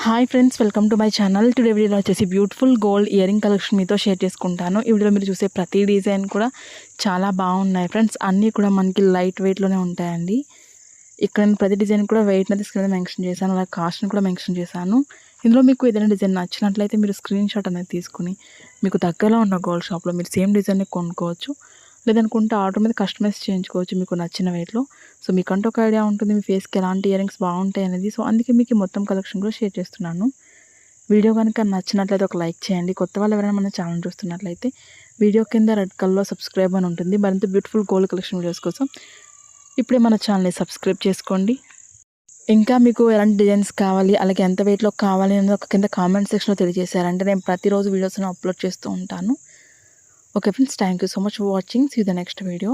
Hi friends, welcome to my channel. Today వీడియోలో వచ్చేసి beautiful gold ear ring collection మీతో share చేసుకుంటాను. ఈ వీడియోలో మీరు చూసే ప్రతి డిజైన్ కూడా చాలా బాగున్నాయి ఫ్రెండ్స్. అన్నీ కూడా మనకి లైట్ వెయిట్లోనే ఉంటాయండి. ఇక్కడ నేను ప్రతి డిజైన్ కూడా వెయిట్ అనేది స్క్రీన్ మీద మెన్షన్ చేశాను, అలాగే కాస్ట్ని కూడా మెన్షన్ చేశాను. ఇందులో మీకు ఏదైనా డిజైన్ నచ్చినట్లయితే మీరు స్క్రీన్ షాట్ అనేది తీసుకుని మీకు దగ్గరలో ఉన్న గోల్డ్ షాప్లో మీరు సేమ్ డిజైన్ని కొనుక్కోవచ్చు. లేదనుకుంటే ఆర్డర్ మీద కస్టమైజ్ చేయించుకోవచ్చు మీకు నచ్చిన వెయిట్లో. సో మీకంటూ ఒక ఐడియా ఉంటుంది మీ ఫేస్కి ఎలాంటి ఇయర్ రింగ్స్ బాగుంటాయి అనేది. సో అందుకే మీకు మొత్తం కలెక్షన్ కూడా షేర్ చేస్తున్నాను. వీడియో కనుక నచ్చినట్లయితే ఒక లైక్ చేయండి. కొత్త వాళ్ళు ఎవరైనా మన ఛానల్ చూస్తున్నట్లయితే వీడియో కింద రెడ్ కలర్లో సబ్స్క్రైబ్ అని ఉంటుంది. మరింత బ్యూటిఫుల్ గోల్డ్ కలెక్షన్ వీడియోస్ కోసం ఇప్పుడే మన ఛానల్ని సబ్స్క్రైబ్ చేసుకోండి. ఇంకా మీకు ఎలాంటి డిజైన్స్ కావాలి, అలాగే ఎంత వెయిట్లో కావాలి అనేది ఒక కింద కామెంట్ సెక్షన్లో తెలియజేశారంటే నేను ప్రతిరోజు వీడియోస్ని అప్లోడ్ చేస్తూ ఉంటాను. Okay friends, thank you so much for watching. See you the next video.